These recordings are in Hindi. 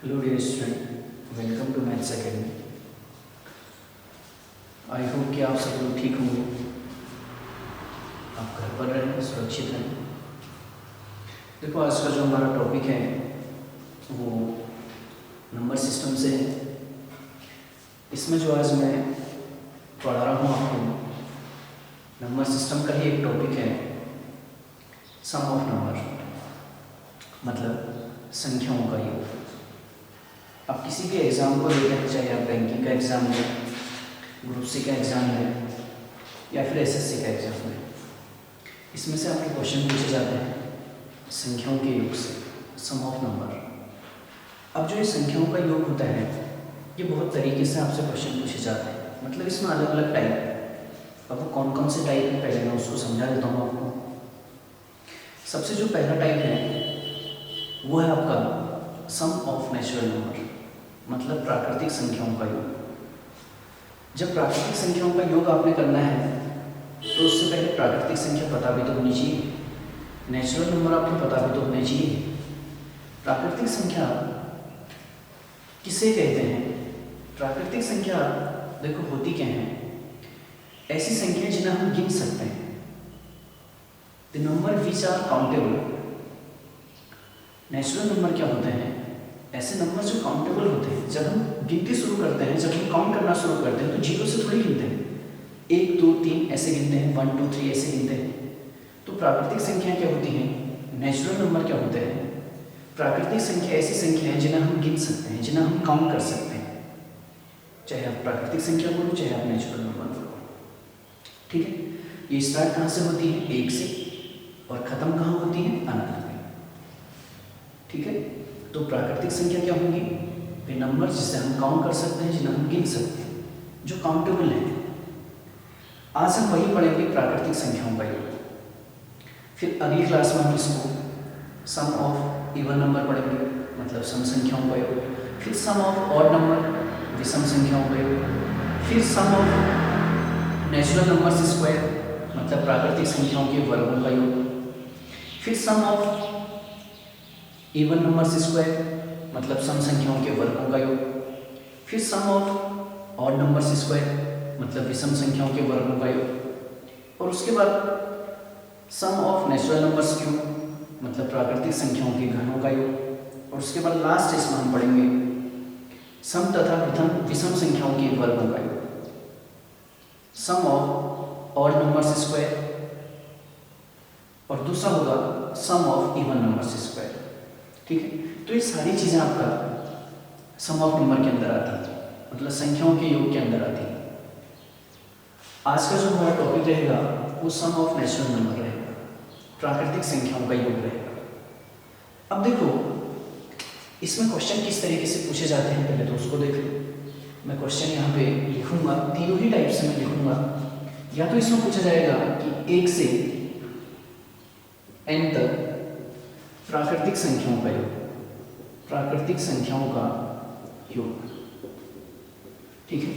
Hello dear student, welcome to maths academy. I hope कि आप सब लोग ठीक होंगे, आप घर पर रहें, सुरक्षित रहें। देखो, आज का जो हमारा टॉपिक है वो नंबर सिस्टम से है। इसमें जो आज मैं पढ़ा रहा हूँ आपको, नंबर सिस्टम का ही एक टॉपिक है, सम ऑफ नंबर, मतलब संख्याओं का योग। आप किसी के एग्ज़ाम को लेते हैं, चाहे आप बैंकिंग का एग्ज़ाम लें, ग्रुप सी का एग्ज़ाम लें या फिर एसएससी का एग्ज़ाम लें, इसमें से आपके क्वेश्चन पूछे जाते हैं संख्याओं के योग से, सम ऑफ नंबर। अब जो ये संख्याओं का योग होता है, ये बहुत तरीके से आपसे क्वेश्चन पूछे जाते हैं, मतलब इसमें अलग अलग टाइप है। अब वो कौन कौन से टाइप है, पहले मैं उसको समझा देता हूँ आपको। सबसे जो पहला टाइप है वो है आपका सम ऑफ नेचुरल नंबर, मतलब प्राकृतिक संख्याओं का योग। जब प्राकृतिक संख्याओं का योग आपने करना है तो उससे पहले प्राकृतिक संख्या पता भी तो होनी चाहिए, नेचुरल नंबर आपको पता भी तो होने चाहिए। प्राकृतिक संख्या किसे कहते हैं? प्राकृतिक संख्या देखो होती क्या है, ऐसी संख्या जिन्हें हम गिन सकते हैं, the number which are countable. Natural number क्या होते हैं? ऐसे नंबर जो काउंटेबल होते हैं। जब हम गिनती शुरू करते हैं, जब हम काउंट करना शुरू करते हैं तो जीरो से थोड़ी गिनते हैं, 1 2 3 ऐसे गिनते हैं, 1 2 3 ऐसे गिनते हैं। तो प्राकृतिक संख्या क्या होती हैं? नेचुरल नंबर क्या होते हैं? प्राकृतिक संख्या ऐसी संख्या है जिन्हें हम गिन सकते हैं, जिन्हें हम काउंट कर सकते हैं, चाहे आप प्राकृतिक संख्या बोलो, चाहे आप नेचुरल नंबर बोलो। ठीक है, ये स्टार्ट कहाँ से होती है? 1 से, और खत्म कहाँ होती है? अनंत में। ठीक है, तो प्राकृतिक संख्या क्या होंगी? वे नंबर जिसे हम काउंट कर सकते हैं, जिन्हें हम गिन सकते हैं, जो काउंटेबल हैं। आज हम वही पढ़ेंगे, प्राकृतिक संख्याओं का योग। फिर अगली क्लास में हम इसको सम ऑफ इवन नंबर पढ़ेंगे, मतलब सम संख्याओं का योग। फिर सम ऑफ ऑड नंबर, विषम संख्याओं का योग। फिर सम ऑफ नेचुरल नंबर्स स्क्वायर, मतलब प्राकृतिक संख्याओं के वर्गों का योग। फिर सम ऑफ इवन नंबर्स स्क्वायर, मतलब सम संख्याओं के वर्गों का योग। फिर सम ऑफ ऑड नंबर्स स्क्वायर, मतलब विषम संख्याओं के वर्गों का योग। और उसके बाद सम ऑफ नेचुरल नंबर्स क्यूब, मतलब प्राकृतिक संख्याओं के घनों का योग। और उसके बाद लास्ट इसमें हम पढ़ेंगे सम तथा विषम संख्याओं के वर्गों का योग, सम ऑफ ऑड नंबर्स स्क्वायर, और दूसरा होगा सम ऑफ इवन नंबर्स स्क्वायर। ठीक है, तो ये सारी चीज़ें आपका सम ऑफ नंबर के अंदर आती है, मतलब संख्याओं के योग के अंदर आती है। आज का जो हमारा टॉपिक रहेगा वो सम ऑफ नेचुरल नंबर रहेगा, प्राकृतिक संख्याओं का योग रहेगा। अब देखो, इसमें क्वेश्चन किस तरीके से पूछे जाते हैं, पहले तो उसको देख लो। मैं क्वेश्चन यहाँ पे लिखूंगा, तीनों ही टाइप से मैं लिखूंगा। या तो इसमें पूछा जाएगा कि 1 से n तक प्राकृतिक संख्याओं का योग, प्राकृतिक संख्याओं का योग। ठीक है,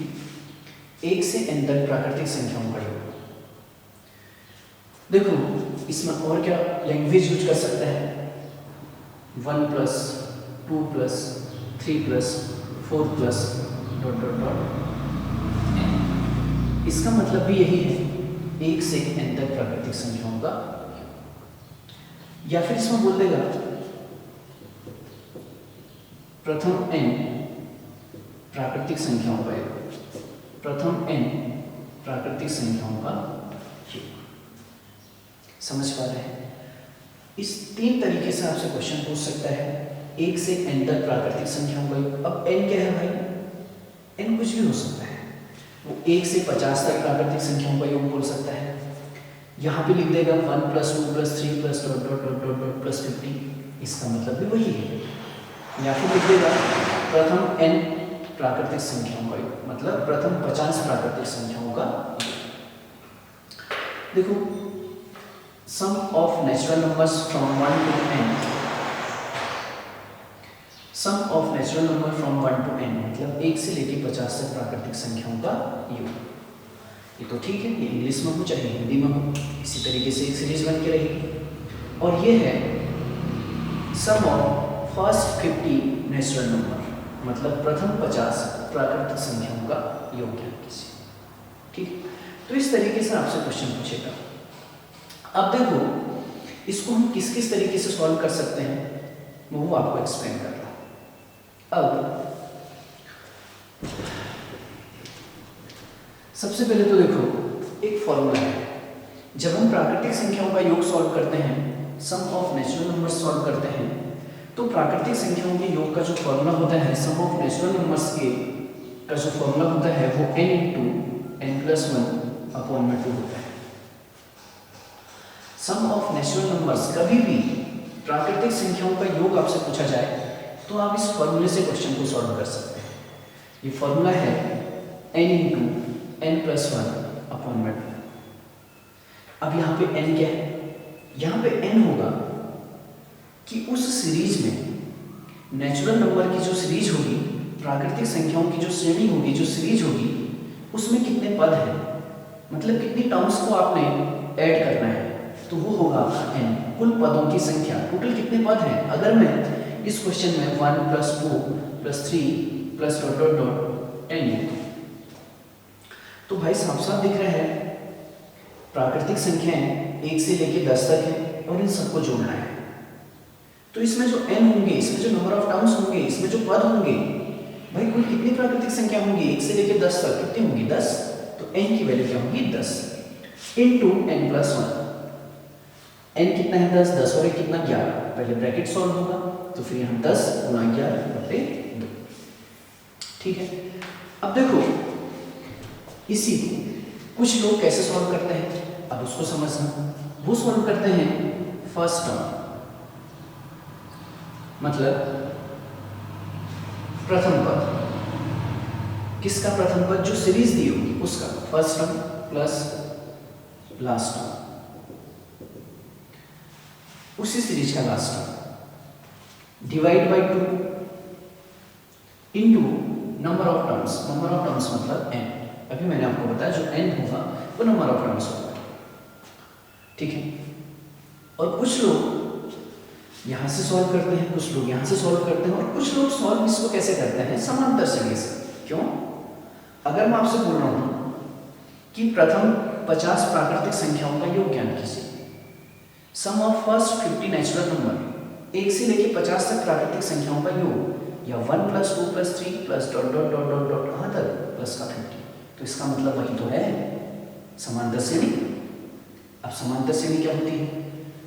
1 से n तक प्राकृतिक संख्याओं का योग। देखो, इसमें और क्या लैंग्वेज यूज कर सकता है? 1 plus 2 plus 3 plus 4 plus dot dot dot n। इसका मतलब भी यही है, 1 से n तक प्राकृतिक संख्याओं का। या फिर इसमें बोल देगा प्रथम n प्राकृतिक संख्याओं का योग, प्रथम n प्राकृतिक संख्याओं का योग। समझ पा रहे हैं? इस 3 तरीके से आपसे क्वेश्चन पूछ सकता है, 1 से n तक प्राकृतिक संख्याओं का योग। अब n क्या है भाई? n कुछ भी हो सकता है, वो 1 से 50 तक प्राकृतिक संख्याओं का योग बोल सकता है। यहाँ पे लिख देगा 1 plus 2 plus 3 plus dot dot dot dot dot plus 50, इसका मतलब भी वही है। या फिर लिख देगा प्रथम n प्राकृतिक संख्याओं का योग, मतलब प्रथम 50 प्राकृतिक संख्याओं का योग। देखो, sum of natural numbers from 1 to n, sum of natural number from 1 to n, मतलब 1 से लेकर 50 तक प्राकृतिक संख्याओं का योग। ये तो ठीक है, ये इंग्लिश में हो चाहे हिंदी में हो, इसी तरीके से एक सीरीज बन के रहेगी। और ये है sum of first 50 natural number, मतलब प्रथम 50 प्राकृतिक संख्याओं का योग ज्ञान कीजिए। ठीक, तो इस तरीके से आपसे क्वेश्चन पूछेगा। अब देखो इसको हम किस किस तरीके से सॉल्व कर सकते हैं वो आपको एक्सप्लेन कर रहा हूं। अब सबसे पहले तो देखो एक फॉर्मूला है, जब हम प्राकृतिक संख्याओं का योग सॉल्व करते हैं, सम ऑफ नेचुरल नंबर्स सॉल्व करते हैं, तो प्राकृतिक संख्याओं के योग का जो फॉर्मूला होता है, सम ऑफ नेचुरल नंबर्स के का जो फॉर्मूला होता है वो n × n+1/2 होता है। सम ऑफ नेचुरल नंबर्स, कभी भी प्राकृतिक संख्याओं का योग आपसे पूछा जाए तो आप इस फॉर्मूले से क्वेश्चन को सॉल्व कर सकते हैं। ये फॉर्मूला है n × n+1/2। अब यहाँ पे n क्या है? यहाँ पे n होगा कि उस सीरीज में नेचुरल नंबर की जो सीरीज होगी, प्राकृतिक संख्याओं की जो श्रेणी होगी, जो सीरीज होगी, उसमें कितने पद हैं, मतलब कितनी टर्म्स को आपने ऐड करना है, तो वो होगा आपका n, कुल पदों की संख्या, टोटल कितने पद हैं। अगर मैं इस क्वेश्चन में 1 + 2 + 3 .. n तो भाई साफ साफ दिख रहा है प्राकृतिक संख्याएं 1 से लेके 10 तक है और इन सबको जोड़ना है। तो इसमें जो n होंगे, इसमें जो नंबर ऑफ टर्म्स होंगे, इसमें जो पद होंगे, भाई कुल कितनी प्राकृतिक संख्या होंगी 1 से लेके 10 तक, कितनी होंगी 10। तो n की वैल्यू क्या होगी 10 × n+1। n कितना है 10, 10 और 1 कितना 11। पहले ब्रैकेट सॉल्व होगा तो फिर यहाँ 10 × 11/2। ठीक है, अब देखो इसी को कुछ लोग कैसे सॉल्व करते हैं, अब उसको समझना। वो सॉल्व करते हैं फर्स्ट टर्म, मतलब प्रथम पद। किसका प्रथम पद? जो सीरीज दी होगी उसका first term plus last term, उसी सीरीज का last term, divide by 2 into number of terms. Number of terms मतलब n। अभी मैंने आपको बताया जो n होगा वो नंबर ऑफ टर्म्स होगा। ठीक है, और कुछ लोग यहां से सॉल्व करते हैं, कुछ लोग यहां से सॉल्व करते हैं, और कुछ लोग सॉल्व इसको कैसे करते हैं समांतर श्रेणी से। क्यों? अगर मैं आपसे बोल रहा हूं कि प्रथम 50 प्राकृतिक संख्याओं का योग ज्ञान कीजिए, सम ऑफ फर्स्ट 50 नेचुरल नंबर, 1 से लेके 50 तक प्राकृतिक संख्याओं का योग, या 1 + 2 + 3 .. कहाँ तक प्लस का 50, तो इसका मतलब वही तो है समांतर श्रेणी। अब समांतर श्रेणी क्या होती है?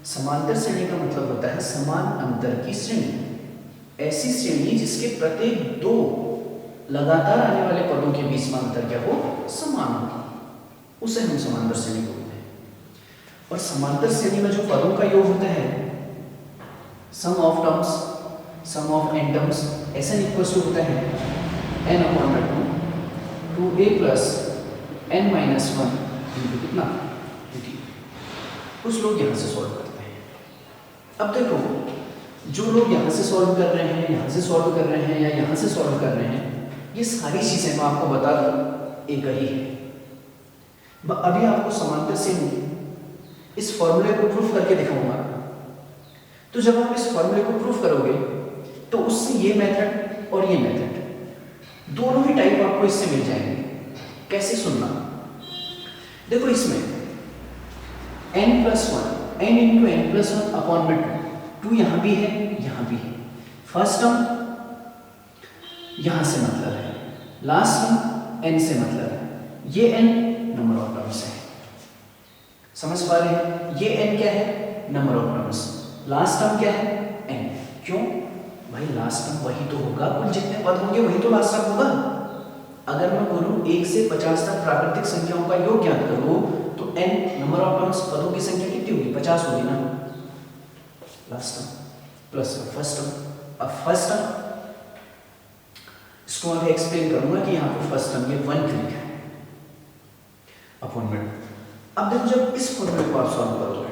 समांतर श्रेणी का मतलब होता है समान अंतर की श्रेणी। ऐसी श्रेणी जिसके प्रत्येक दो लगातार आने वाले पदों के बीच में अंतर क्या हो, समान हो, उसे हम समांतर श्रेणी बोलते हैं। और समांतर श्रेणी में जो पदों का योग होता है, sum of terms, sum of n terms, ऐसा इक्वल टू होता है n/2 2a + n-1 इनटू कितना 50। कुछ लोग यहाँ से सॉल्व करते हैं। अब देखो जो लोग यहाँ से सॉल्व कर रहे हैं, यहाँ से सॉल्व कर रहे हैं, या यहाँ से सॉल्व कर रहे हैं, ये सारी चीजें मैं आपको बता दूं एक ही है। अभी आपको समांतर श्रेणी इस फॉर्मूले को प्रूफ करके दिखाऊंगा। तो जब आप इस फॉर्मूले को प्रूफ करोगे तो उससे ये मेथड और ये मेथड दोनों ही टाइप आपको इससे मिल जाएंगे। कैसे सुनना, देखो इसमें n+1, n × n+1/2, 2 यहाँ भी है, यहाँ भी है। फर्स्ट टर्म यहाँ से मतलब है, लास्ट टर्म n से मतलब है। ये n नंबर ऑफ टर्म्स है, समझ पा रहे हैं? ये n क्या है? Number of terms. Last term क्या है? n। क्यों भाई? लास्ट टर्म वही तो होगा, कुल जितने पद होंगे वही तो लास्ट टर्म होगा। अगर मैं बोलूं 1 से 50 तक प्राकृतिक संख्याओं का योग ज्ञात करो तो n नंबर ऑफ टर्म्स, पदों की संख्या कितनी होगी? 50 होगी ना। Last term plus first term. अब फर्स्ट टर्म इसको आगे एक्सप्लेन करूंगा कि यहाँ पर फर्स्ट टर्म ये 1 क्यों है अपॉन। अब देखो जब इस फॉर्मूले को आप सॉल्व करोगे,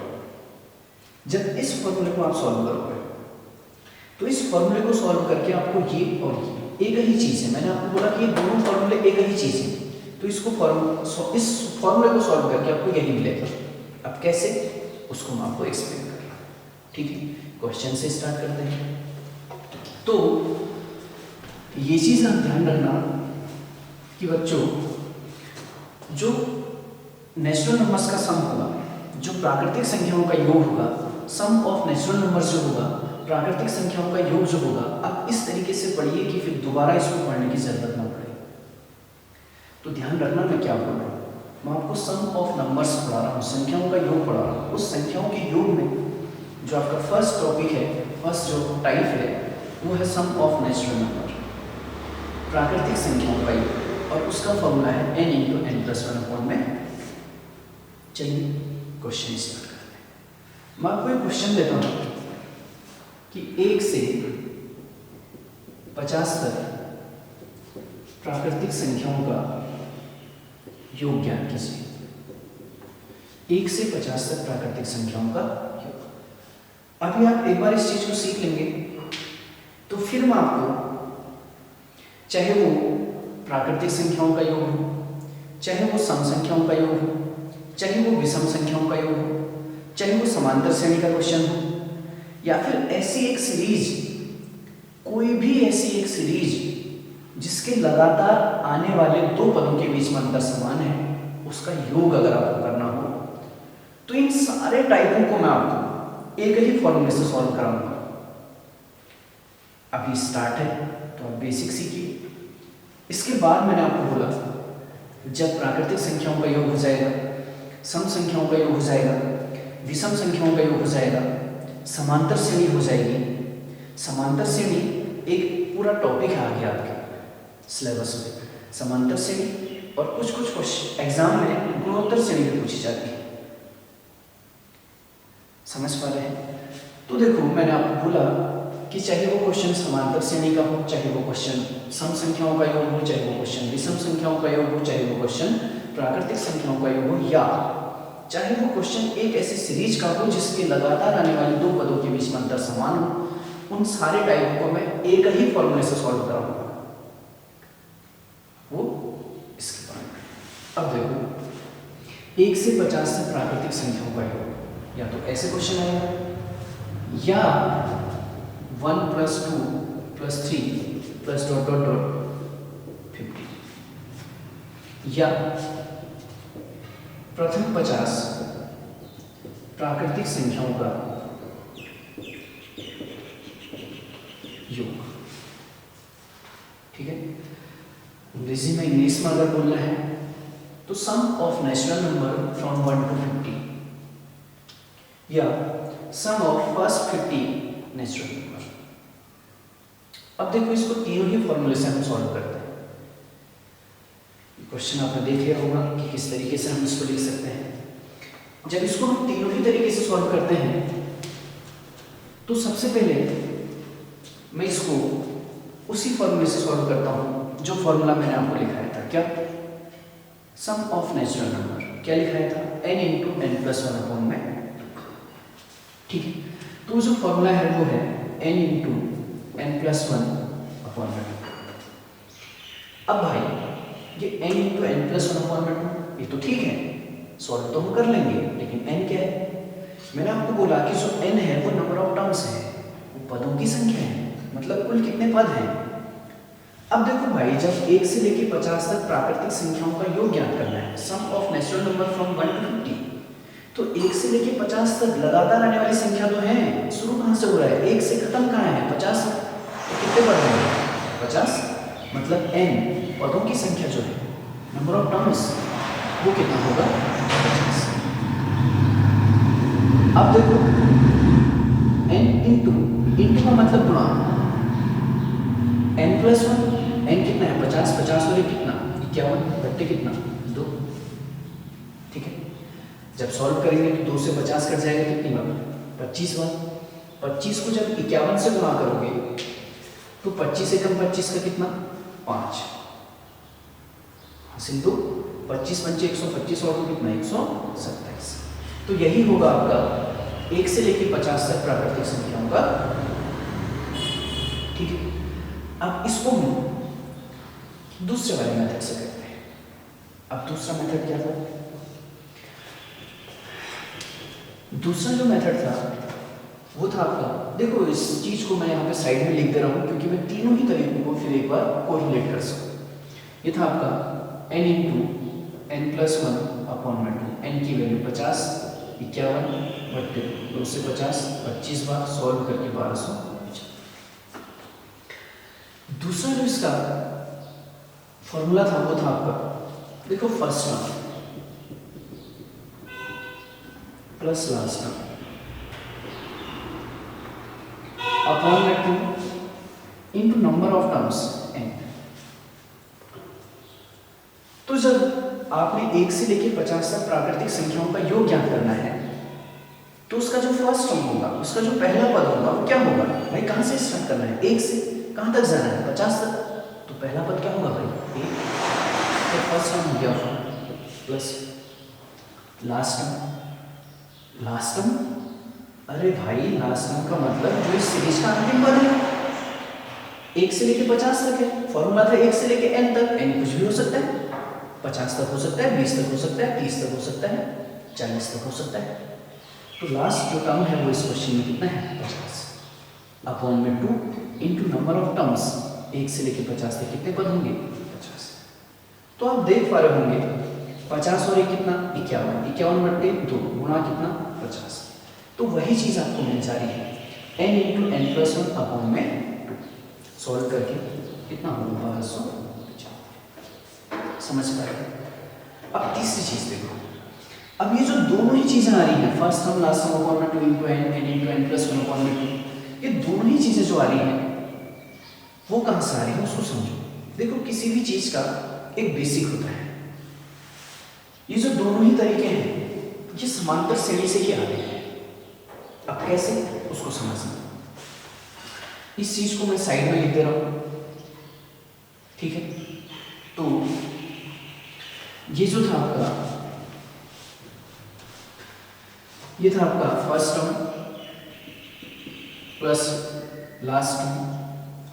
जब इस फॉर्मूले को आप सॉल्व करोगे तो इस फॉर्मूले को सॉल्व करके आपको ये और ये एक ही चीज है। मैंने आपको बोला कि ये दोनों फॉर्मूले एक ही चीज है, तो इसको इस फॉर्मूले को सॉल्व करके आपको यही मिलेगा। अब कैसे, उसको मैं आपको एक्सप्लेन कर रहा हूँ। ठीक है, क्वेश्चन से स्टार्ट करते हैं। तो ये चीज़ आप ध्यान रखना कि बच्चों, जो नेचुरल नंबर्स का सम होगा, जो प्राकृतिक संख्याओं का योग होगा, सम ऑफ नेचुरल नंबर्स जो होगा, प्राकृतिक संख्याओं का योग जो होगा, आप इस तरीके से पढ़िए कि फिर दोबारा इसको पढ़ने की जरूरत ना पड़े। तो ध्यान रखना मैं क्या बोल रहा हूँ। मैं आपको सम ऑफ नंबर्स पढ़ा रहा हूँ, संख्याओं का योग पढ़ा रहा हूँ। उस संख्याओं के योग में जो आपका फर्स्ट टॉपिक है, फर्स्ट जो टाइप है, वो है सम ऑफ नेचुरल नंबर, प्राकृतिक संख्याओं का योग, और उसका फॉर्मूला है n into n plus one upon में। चलिए क्वेश्चन स्टार्ट करते हैं। मैं आपको एक क्वेश्चन देता हूँ कि 1 से 50 तक प्राकृतिक संख्याओं का योग ज्ञात कीजिए। 1 से 50 तक प्राकृतिक संख्याओं का योग। अभी आप एक बार इस चीज को सीख लेंगे तो फिर मैं आपको, चाहे वो प्राकृतिक संख्याओं का योग हो, चाहे वो सम संख्याओं का योग हो, चाहे वो विषम संख्याओं का योग हो, चाहे वो समांतर श्रेणी का क्वेश्चन हो, या फिर ऐसी एक सीरीज, कोई भी ऐसी एक सीरीज जिसके लगातार आने वाले दो पदों के बीच में अंतर समान है, उसका योग अगर आपको करना हो, तो इन सारे टाइपों को मैं आपको एक ही फॉर्मूले से सॉल्व कराऊंगा। अभी स्टार्ट है तो आप बेसिक सीखिए। इसके बाद मैंने आपको बोला, जब प्राकृतिक संख्याओं का योग हो जाएगा, सम संख्याओं का योग हो जाएगा, विषम संख्याओं का योग हो जाएगा, समांतर श्रेणी हो जाएगी। समांतर श्रेणी एक पूरा टॉपिक है आगे आपके सिलेबस में, समांतर श्रेणी, और कुछ एग्जाम में गुणोत्तर श्रेणी भी पूछी जाती है। समझ पा रहे हैं? तो देखो, मैंने आपको बोला कि चाहे वो क्वेश्चन समांतर श्रेणी का हो, चाहे वो क्वेश्चन सम संख्याओं का योग हो, चाहे वो क्वेश्चन विषम संख्याओं का योग हो, चाहे वो क्वेश्चन प्राकृतिक संख्याओं का योग हो, या चाहे वो क्वेश्चन एक ऐसी सीरीज का हो जिसके लगातार आने वाले दो पदों के बीच में अंतर समान हो, उन सारे टाइप को मैं एक ही फॉर्मूले से सॉल्व कराऊंगा। वो इसके बाद अब देखो, 1 से 50 तक प्राकृतिक संख्याओं का योग, या तो ऐसे क्वेश्चन आएगा, या 1 + 2 + 3 + ... 50, या प्रथम 50 प्राकृतिक संख्याओं का योग। ठीक है, अंग्रेजी में, इंग्लिश में अगर बोलना है तो sum of natural number from 1 to 50, या sum of first 50 natural number. अब देखो, इसको तीनों ही फॉर्मूले से हम सॉल्व करते हैं। क्वेश्चन आपने देख लिया होगा कि किस तरीके से हम इसको लिख सकते हैं। जब इसको हम तीनों ही तरीके से सॉल्व करते हैं तो सबसे पहले मैं इसको उसी फॉर्मूले से सॉल्व करता हूं जो फॉर्मूला मैंने आपको लिखाया था। क्या? Sum of natural number. क्या लिखाया था? n into n plus one upon में। ठीक है, तो जो फॉर्मूला है वो है n into n plus one upon में। अब भाई, ये n into n plus one upon में 2, ये तो ठीक है, सॉल्व तो हम कर लेंगे, लेकिन n क्या है? मैंने आपको बोला कि जो n है वो नंबर ऑफ टर्म्स है, वो पदों की संख्या है, मतलब कुल कितने पद हैं। अब देखो भाई, जब 1 से लेकर 50 तक प्राकृतिक संख्याओं का योग ज्ञात करना है, sum of natural number from 1 to 50, तो 1 से लेकर 50 तक लगातार आने वाली संख्या तो है। शुरू कहाँ से हो रहा है? 1 से खत्म कहाँ है? 50। तो कितने पद हैं? 50, मतलब n पदों की संख्या जो है, नंबर ऑफ टर्म्स, वो कितना होगा? 50। अब देखो, n इंटू का मतलब गुणा, n + 1, n कितना है? 50, 50 और कितना? 51, बट्टे कितना? 2। ठीक है, जब सॉल्व करेंगे तो 2 से 50 कट जाएगा, कितनी बार? 25 बार। 25 को जब 51 से गुणा करोगे तो 25 से कम 25 का कितना? 5। हासिल 2, 25 × 5 = 125 और कितना? 127। तो यही होगा आपका 1 से लेकर 50 तक प्राकृतिक संख्याओं का। ठीक है, अब इसको हम दूसरे वाले मेथड से करते हैं। अब दूसरा मेथड क्या था? दूसरा जो मेथड था वो था आपका देखो इस चीज को मैं यहाँ पे साइड में लिख दे रहा हूँ क्योंकि मैं तीनों ही तरीकों को फिर एक बार कोरिलेट कर सकूँ। ये था आपका n into n plus one upon में 2, n की वैल्यू 50, 51 बट्टे 2 से 50, 25 बार सॉल्व करके 1200। दूसरा जो इसका फॉर्मूला था वो था आपका, देखो first term plus last term upon में 2 into number of terms n। तो जब आपने 1 से लेकर 50 तक प्राकृतिक संख्याओं का योग ज्ञात करना है तो उसका जो फर्स्ट टर्म होगा, उसका जो पहला पद होगा वो क्या होगा भाई? कहां से स्टार्ट करना है? 1 से कहां तक जाना है? 50 तक। तो पहला पद क्या होगा भाई? 1। तो फर्स्ट टर्म हो गया plus last term. Last term, अरे भाई लास्ट टर्म का मतलब जो इस सीरीज का अंतिम पद है 1 से लेके 50 तक है। फॉर्मूला था 1 से लेके n तक, n कुछ भी हो सकता है, 50 तक हो सकता है, 20 तक हो सकता है, 30 तक हो सकता है, 40 तक हो सकता है। तो लास्ट जो टर्म है वो इस क्वेश्चन में कितना है? 50 अपॉन में 2 इंटू नंबर ऑफ टर्म्स। 1 से लेके 50 तक कितने पद होंगे? 50। तो आप देख पा रहे होंगे 50 और 1 कितना? 51, 51 बट्टे 2 गुणा कितना? 50। तो वही चीज आपको मिल जा रही है n into n plus one upon में 2। सॉल्व करके कितना होगा? 1250। समझ पा रहे? अब तीसरी चीज देखो, अब ये जो दोनों ही चीजें आ रही हैं, first term last term upon में 2 into n into n plus one upon में 2, ये दोनों ही चीजें जो आ रही हैं वो कहां से आ रही है उसको समझो। देखो किसी भी चीज का एक बेसिक होता है, ये जो दोनों ही तरीके हैं ये समांतर श्रेणी से ही आ रहे हैं। अब कैसे उसको समझना, इस चीज को मैं साइड में लिख दे रहा हूं, ठीक है। तो ये जो था आपका, ये था आपका first term plus last term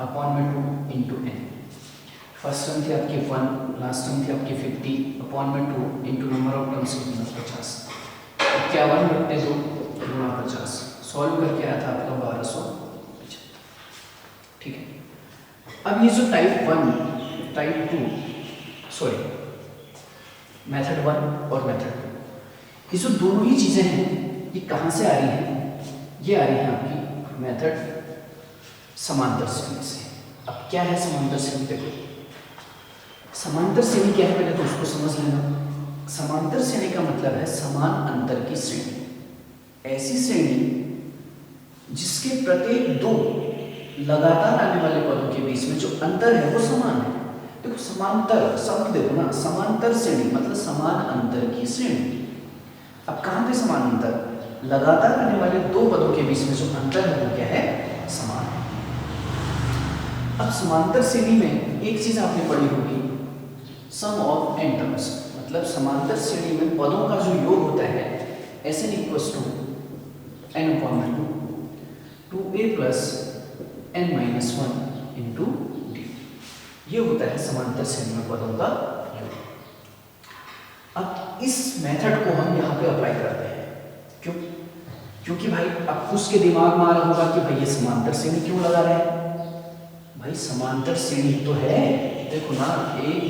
upon में 2 इंटू एन। फर्स्ट टर्म थी आपकी 1, लास्ट टर्म थी आपकी 50 अपॉन में 2 इंटू नंबर ऑफ टर्म्स कितना? 50। 51 बट्टे 2 गुणा 50। सॉल्व करके आया था आपका 1275, ठीक है। अब ये जो टाइप 1 टाइप 2 सॉरी मेथड 1 और मेथड 2, ये जो दोनों ही चीजें हैं ये कहां से आ रही हैं? ये आ रही है आपकी मेथड समांतर श्रेणी से। अब क्या है समांतर श्रेणी? देखो समांतर श्रेणी क्या है पहले तो उसको समझ लेना। समांतर श्रेणी का मतलब है समान अंतर की श्रेणी, ऐसी श्रेणी जिसके प्रत्येक दो लगातार आने वाले पदों के बीच में जो अंतर है वो समान है। देखो समांतर शब्द देखो ना, समांतर श्रेणी मतलब समान अंतर की श्रेणी। अब कहां पे समान अंतर? लगातार आने वाले दो पदों के बीच में जो अंतर है वो क्या है? समान है। अब समांतर श्रेणी में एक चीज आपने पढ़ी होगी, सम ऑफ n टर्म्स, मतलब समांतर श्रेणी में पदों का जो योग होता है Sn equals to n upon में 2a plus n minus 1 into d. ये होता है समांतर श्रेणी में पदों का योग। अब इस मेथड को हम यहाँ पे अप्लाई करते हैं, क्यों? क्योंकि भाई अब उसके दिमाग में आ रहा होगा कि भाई ये समांतर श्रेणी क्यों लगा रहे हैं? भाई समांतर श्रेणी तो है, देखो ना 1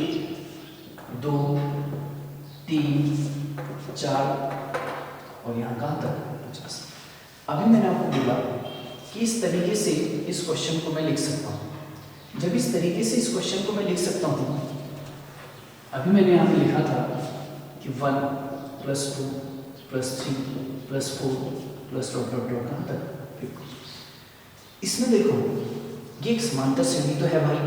2 3 4 और यहाँ कहाँ तक? 50। अभी मैंने आपको बोला कि इस तरीके से इस क्वेश्चन को मैं लिख सकता हूँ। जब इस तरीके से इस क्वेश्चन को मैं लिख सकता हूँ, अभी मैंने यहाँ पे लिखा था कि 1 plus 2 plus 3 plus 4 plus dot dot dot कहाँ तक? इसमें देखो ये एक समांतर श्रेणी तो है भाई,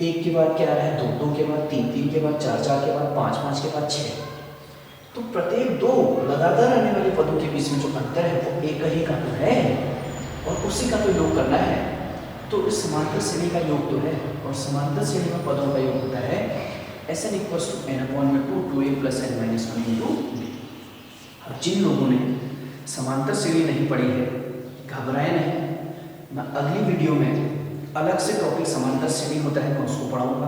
1 के बाद क्या आ रहा है? 2, 2 के बाद 3, 3 के बाद 4, 4 के बाद 5, 5 के बाद 6। तो प्रत्येक दो लगातार आने वाले पदों के बीच में जो अंतर है वो एक ही का तो है और उसी का तो योग करना है। तो इस समांतर श्रेणी का योग तो है और समांतर श्रेणी में पदों का योग होता है Sn equals to n upon में 2 2a plus n minus 1 into d। अब जिन लोगों ने समांतर श्रेणी नहीं पढ़ी है घबराए नहीं, मैं अगली वीडियो में अलग से टॉपिक समांतर श्रेणी होता है मैं उसको पढ़ाऊंगा,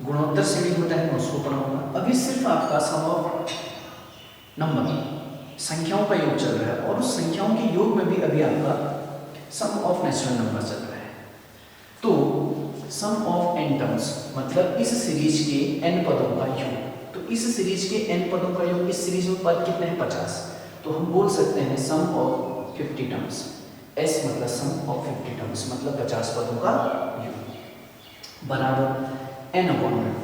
गुणोत्तर श्रेणी होता है मैं उसको पढ़ाऊंगा। अभी सिर्फ आपका सम ऑफ नंबर संख्याओं का योग चल रहा है और उस संख्याओं के योग में भी अभी आपका सम ऑफ नेचुरल नंबर चल रहा है। तो सम ऑफ n टर्म्स मतलब इस सीरीज के n पदों का योग। तो इस सीरीज के n पदों का योग, इस सीरीज में पद कितने हैं 50। तो हम बोल सकते हैं सम ऑफ 50 टर्म्स। s मतलब सम ऑफ 50 टर्म्स मतलब 50 पदों का योग बराबर n अपॉन में।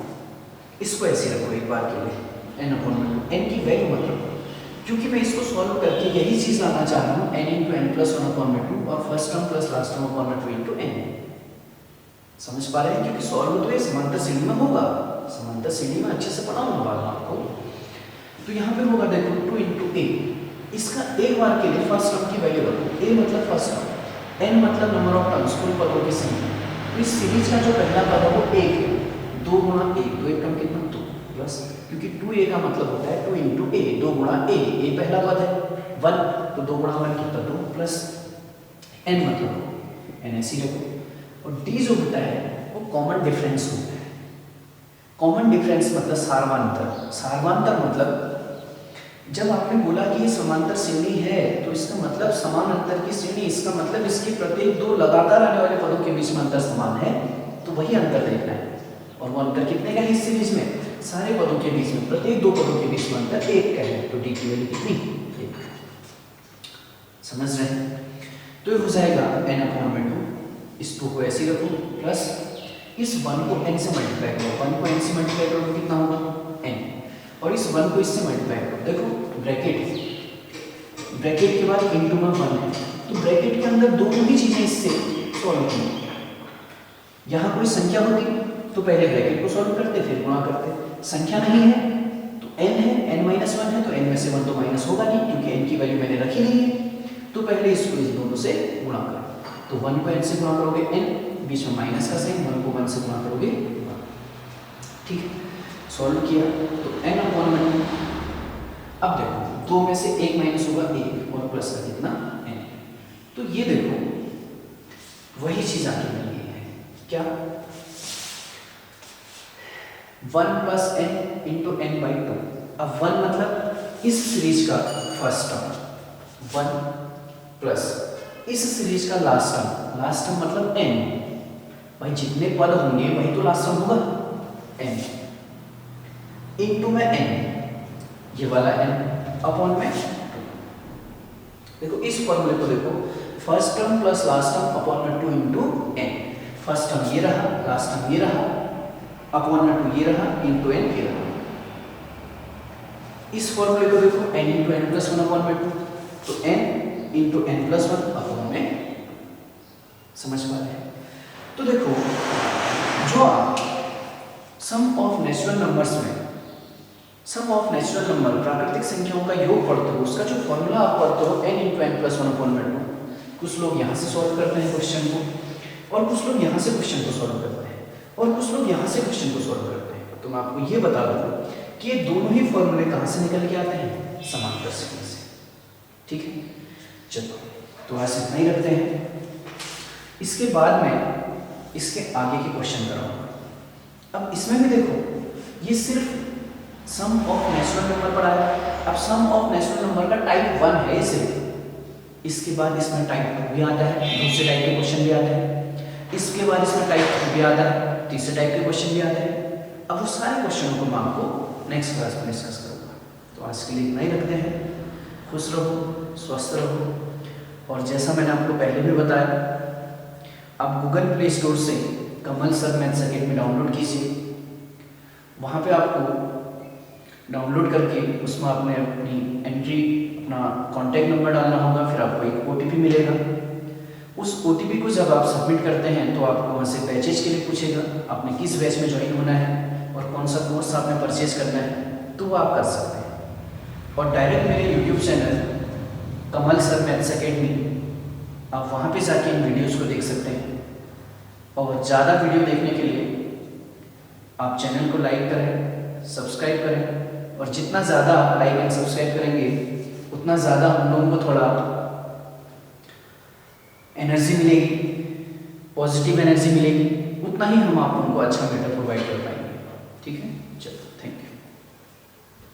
इसको ऐसे रखो एक बार के लिए n अपॉन में। n की वैल्यू मतलब, क्योंकि मैं इसको सॉल्व करके यही चीज लाना चाह रहा हूँ n into n plus one upon में 2 और first term plus last term upon में 2 इंटू n। समझ पा रहे हैं? क्योंकि सॉल्व तो ये समांतर श्रेणी में होगा, समांतर श्रेणी में अच्छे से पढ़ाऊंगा बाद में आपको। तो यहाँ पे होगा देखो 2 इंटू ए। इसका एक बार के लिए फर्स्ट टर्म की वैल्यू रखो। a मतलब फर्स्ट टर्म, n मतलब नंबर ऑफ टर्म्स, कुल पदों की संख्या। तो इस सीरीज का जो पहला पद है वो 1 है। 2 गुणा 1, 2 एक कम कितना 2 प्लस, क्योंकि 2a का मतलब होता है 2 इंटू ए, 2 गुणा a पहला पद है 1, तो 2 गुणा 1 कितना 2 प्लस n मतलब n ऐसी रखो। और d जो होता है वो कॉमन डिफरेंस होता है। कॉमन डिफरेंस मतलब सार्वंतर। सार्वंतर मतलब जब आपने बोला कि ये समांतर श्रेणी है तो इसका मतलब समान अंतर की श्रेणी, इसका मतलब इसके प्रत्येक दो लगातार आने वाले पदों के बीच में अंतर समान है, तो वही अंतर देखना है। और वो अंतर कितने का है इस सीरीज में? सारे पदों के बीच में, प्रत्येक दो पदों के बीच में अंतर 1 का है। तो d की वैल्यू कितनी? 1। समझ रहे हैं? तो ये हो जाएगा n अपॉन में 2। इस 2 को ऐसे रखो प्लस इस 1 को n से मल्टीप्लाई करो। 1 को n से मल्टीप्लाई करो तो कितना होगा? n। और इस 1 को इससे मल्टीप्लाई करो। देखो ब्रैकेट, ब्रैकेट के बाद इंटू में 1 है, तो ब्रैकेट के अंदर दोनों ही चीजें इससे सॉल्व की। यहाँ कोई संख्या होती तो पहले ब्रैकेट को सॉल्व करते फिर गुणा करते। संख्या नहीं है तो n है, n माइनस 1 है, तो n में से 1 तो माइनस होगा नहीं क्योंकि n की वैल्यू मैंने रखी नहीं है। तो पहले इसको इस दोनों से गुणा करो। तो 1 को n से गुणा करोगे n, बीच में माइनस का साइन, 1 को 1 से गुणा करोगे 1। ठीक है, सॉल्व किया तो n अपॉन में 2। अब देखो 2 में से 1 माइनस होगा 1 और प्लस का कितना n। तो ये देखो वही चीज आगे मिल गई है क्या? 1 plus n into n by 2। अब 1 मतलब इस सीरीज का फर्स्ट टर्म, 1 प्लस इस सीरीज का लास्ट टर्म, लास्ट टर्म मतलब n। भाई जितने पद होंगे वही तो लास्ट टर्म होगा n, इंटू में n, ये वाला n अपॉन में 2। देखो इस फॉर्मूले को देखो, first term plus last term upon में 2 इंटू n। फर्स्ट टर्म ये रहा, लास्ट टर्म ये रहा, अपॉन में 2 ये रहा, इंटू n ये रहा। इस फॉर्मूले को देखो n into n plus 1 upon में 2, तो n into n plus 1 upon में। समझ पा रहे हैं? तो देखो जो आप सम ऑफ नेचुरल नंबर्स में, सम ऑफ नेचुरल नंबर प्राकृतिक संख्याओं का योग पढ़ते हो, उसका जो फॉर्मूला आप पढ़ते हो n into n plus 1 upon में 2। कुछ लोग यहाँ से सॉल्व करते हैं क्वेश्चन को, और कुछ लोग यहाँ से क्वेश्चन को सॉल्व करते हैं, और कुछ लोग यहाँ से क्वेश्चन को सॉल्व करते हैं। तो मैं आपको ये बता दूँ कि ये दोनों ही फॉर्मूले कहाँ से निकल के आते हैं? समांतर श्रेणी से। ठीक है, चलो तो आज इतना ही रखते हैं। इसके बाद में इसके आगे के क्वेश्चन कराऊंगा। अब इसमें भी देखो, ये सिर्फ सम ऑफ नेचुरल नंबर पर आया। अब सम ऑफ नेचुरल नंबर का टाइप 1 है इसे, इसके बाद इसमें टाइप 2 भी आता है, दूसरे टाइप के क्वेश्चन भी आते हैं। इसके बाद इसमें टाइप 3 भी आता है, तीसरे टाइप के क्वेश्चन भी आते हैं। अब वो सारे क्वेश्चनों को मैं आपको नेक्स्ट क्लास में डिस्कस करूंगा। तो आज के लिए इतना ही रखते हैं। खुश रहो, स्वस्थ रहो, और जैसा मैंने आपको पहले भी बताया, आप गूगल प्ले स्टोर से कमल सर मैथ्स अकेडमी डाउनलोड कीजिए। वहाँ पे आपको डाउनलोड करके उसमें आपने अपनी एंट्री, अपना कॉन्टैक्ट नंबर डालना होगा, फिर आपको एक OTP मिलेगा। उस OTP को जब आप सबमिट करते हैं तो आपको वहाँ से बैचेज के लिए पूछेगा, आपने किस बैच में ज्वाइन होना है और कौन सा कोर्स आपने परचेज करना है, तो वो आप कर सकते हैं। और डायरेक्ट मेरे यूट्यूब चैनल कमल सर मैथ्स अकेडमी, आप वहाँ पे जाके इन वीडियोज़ को देख सकते हैं। और ज़्यादा वीडियो देखने के लिए आप चैनल को लाइक करें, सब्सक्राइब करें, और जितना ज़्यादा आप लाइक एंड सब्सक्राइब करेंगे उतना ज़्यादा हम लोगों को थोड़ा एनर्जी मिलेगी, पॉजिटिव एनर्जी मिलेगी, उतना ही हम आप लोगों को अच्छा मैटर प्रोवाइड कर पाएंगे। ठीक है।